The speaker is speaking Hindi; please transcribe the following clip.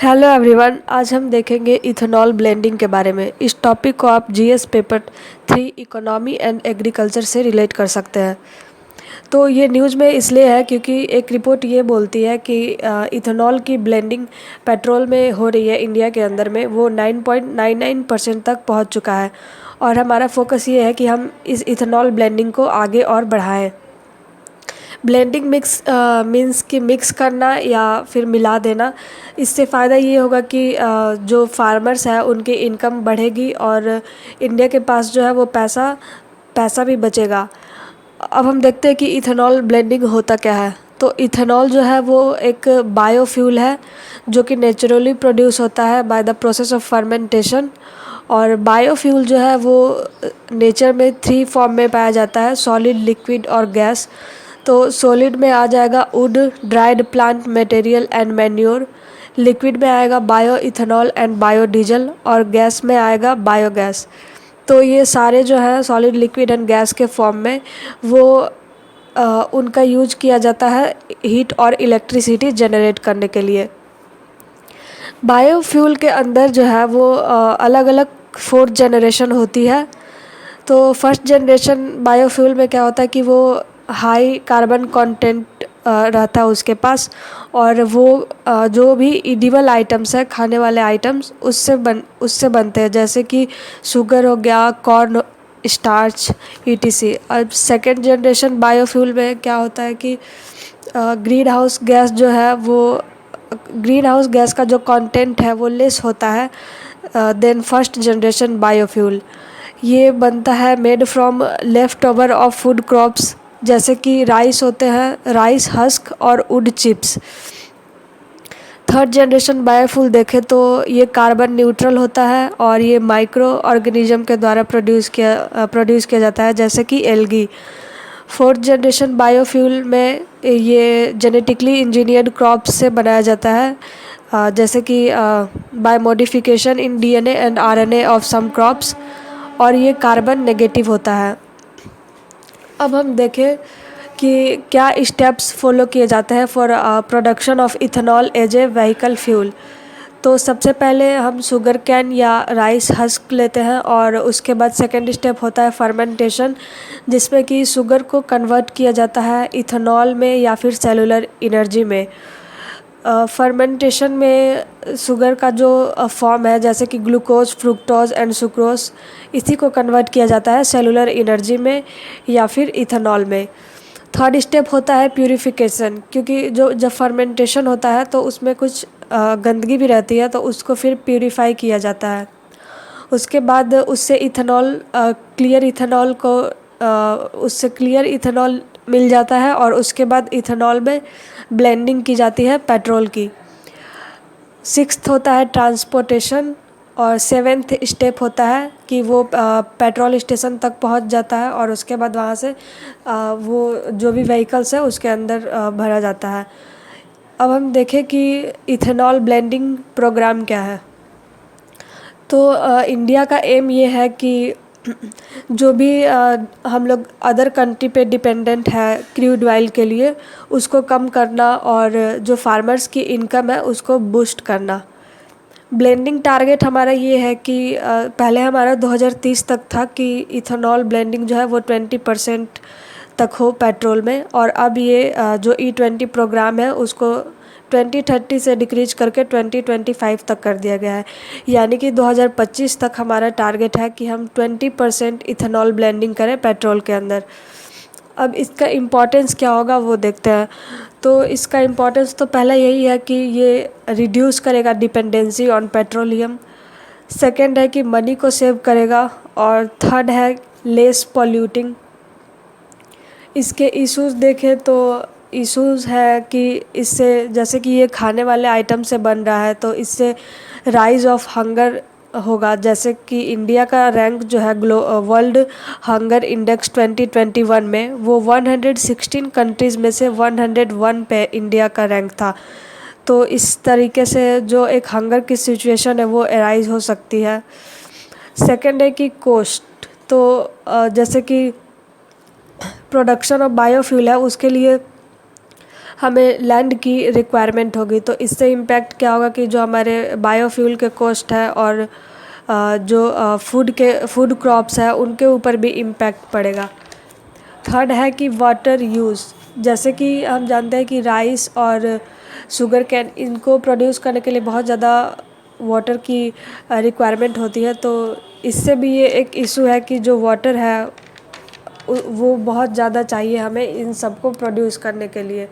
हेलो एवरीवन, आज हम देखेंगे इथेनॉल ब्लेंडिंग के बारे में। इस टॉपिक को आप GS paper 3 economy and agriculture से रिलेट कर सकते हैं। तो ये न्यूज़ में इसलिए है क्योंकि एक रिपोर्ट ये बोलती है कि इथेनॉल की ब्लेंडिंग पेट्रोल में हो रही है इंडिया के अंदर में, वो 9.99% तक पहुंच चुका है। और हमारा फोकस ये है कि हम इस इथेनॉल ब्लेंडिंग को आगे और बढ़ाएं। ब्लेंडिंग मिक्स मीन्स कि मिक्स करना या फिर मिला देना। इससे फ़ायदा ये होगा कि जो फार्मर्स हैं उनकी इनकम बढ़ेगी और इंडिया के पास जो है वो पैसा भी बचेगा। अब हम देखते हैं कि इथेनॉल ब्लेंडिंग होता क्या है। तो इथेनॉल जो है वो एक बायोफ्यूल है जो कि नेचुरली प्रोड्यूस होता है by the process of fermentation. और बायोफ्यूल जो है वो नेचर में 3 फॉर्म में पाया जाता है, सॉलिड, लिक्विड और गैस। तो सॉलिड में आ जाएगा would, dried plant material and manure. Liquid में आएगा बायो इथेनॉल एंड बायोडीजल और गैस में आएगा बायोगैस। तो ये सारे जो है सॉलिड, लिक्विड एंड गैस के फॉर्म में वो उनका यूज किया जाता है हीट और इलेक्ट्रिसिटी जनरेट करने के लिए। बायोफ्यूल के अंदर जो है वो अलग अलग 4 जनरेशन होती है। तो फर्स्ट जनरेशन बायोफ्यूल में क्या होता है कि वो हाई कार्बन कंटेंट रहता है उसके पास, और वो जो भी इडिबल आइटम्स है, खाने वाले आइटम्स, उससे बनते हैं, जैसे कि शुगर हो गया, कॉर्न, स्टार्च, ईटीसी। अब सेकेंड जनरेशन बायोफ्यूल में क्या होता है कि ग्रीन हाउस गैस जो है वो ग्रीन हाउस गैस का जो कंटेंट है वो लेस होता है देन फर्स्ट जनरेशन बायोफ्यूल। ये बनता है made from left over of food crops, जैसे कि राइस होते हैं, राइस हस्क और would chips. Third generation biofuel देखें तो ये कार्बन न्यूट्रल होता है और ये माइक्रो ऑर्गेनिज्म के द्वारा प्रोड्यूस किया जाता है, जैसे कि एल्गी। फोर्थ जनरेशन बायोफ्यूल में ये जेनेटिकली इंजीनियर्ड क्रॉप्स से बनाया जाता है, जैसे कि by modification in DNA and RNA of some crops, और ये कार्बन नेगेटिव होता है। अब हम देखें कि क्या स्टेप्स फॉलो किए जाते हैं for production of ethanol as a vehicle fuel. तो सबसे पहले हम शुगर कैन या राइस हस्क लेते हैं और उसके बाद सेकेंड स्टेप होता है फर्मेंटेशन, जिसमें कि शुगर को कन्वर्ट किया जाता है इथेनॉल में या फिर सेलुलर एनर्जी में। फर्मेंटेशन में शुगर का जो फॉर्म है, जैसे कि ग्लूकोज, फ्रुक्टोज एंड सुक्रोज, इसी को कन्वर्ट किया जाता है सेलुलर एनर्जी में या फिर इथेनॉल में। थर्ड स्टेप होता है प्यूरिफिकेशन, क्योंकि जब फर्मेंटेशन होता है तो उसमें कुछ गंदगी भी रहती है, तो उसको फिर प्यूरिफाई किया जाता है। उसके बाद उससे उससे क्लियर इथेनॉल मिल जाता है और उसके बाद इथेनॉल में ब्लेंडिंग की जाती है पेट्रोल की। सिक्स्थ होता है ट्रांसपोर्टेशन और सेवेंथ स्टेप होता है कि वो पेट्रोल स्टेशन तक पहुंच जाता है और उसके बाद वहाँ से वो जो भी व्हीकल्स है उसके अंदर भरा जाता है। अब हम देखें कि इथेनॉल ब्लेंडिंग प्रोग्राम क्या है। तो इंडिया का एम ये है कि जो भी हम लोग अदर कंट्री पे डिपेंडेंट है क्रूड ऑयल के लिए, उसको कम करना और जो फार्मर्स की इनकम है उसको बूस्ट करना। ब्लेंडिंग टारगेट हमारा ये है कि पहले हमारा 2030 तक था कि इथेनॉल ब्लेंडिंग जो है वो 20% तक हो पेट्रोल में, और अब ये जो E20 प्रोग्राम है उसको 2030 से डिक्रीज करके 2025 तक कर दिया गया है। यानी कि 2025 तक हमारा टारगेट है कि हम 20% इथेनॉल ब्लेंडिंग करें पेट्रोल के अंदर। अब इसका इम्पोर्टेंस क्या होगा वो देखते हैं। तो इसका इम्पोर्टेंस तो पहला यही है कि ये रिड्यूस करेगा डिपेंडेंसी ऑन पेट्रोलियम। सेकंड है कि मनी को सेव करेगा, और थर्ड है लेस पॉल्यूटिंग। इसके इश्यूज़ देखें तो इश्यूज़ है कि इससे, जैसे कि ये खाने वाले आइटम से बन रहा है तो इससे राइज ऑफ हंगर होगा, जैसे कि इंडिया का रैंक जो है वर्ल्ड हंगर इंडेक्स 2021 में वो 116 कंट्रीज़ में से 101 पे इंडिया का रैंक था। तो इस तरीके से जो एक हंगर की सिचुएशन है वो अराइज हो सकती है। सेकंड है कि कॉस्ट। तो जैसे कि प्रोडक्शन ऑफ बायोफ्यूल है उसके लिए हमें लैंड की रिक्वायरमेंट होगी। तो इससे इम्पैक्ट क्या होगा कि जो हमारे बायोफ्यूल के कॉस्ट है और जो फूड क्रॉप्स है उनके ऊपर भी इम्पैक्ट पड़ेगा। थर्ड है कि वाटर यूज़, जैसे कि हम जानते हैं कि राइस और शुगर कैन इनको प्रोड्यूस करने के लिए बहुत ज़्यादा वाटर की रिक्वायरमेंट होती है। तो इससे भी ये एक इशू है कि जो वाटर है वो बहुत ज़्यादा चाहिए हमें इन सबको प्रोड्यूस करने के लिए।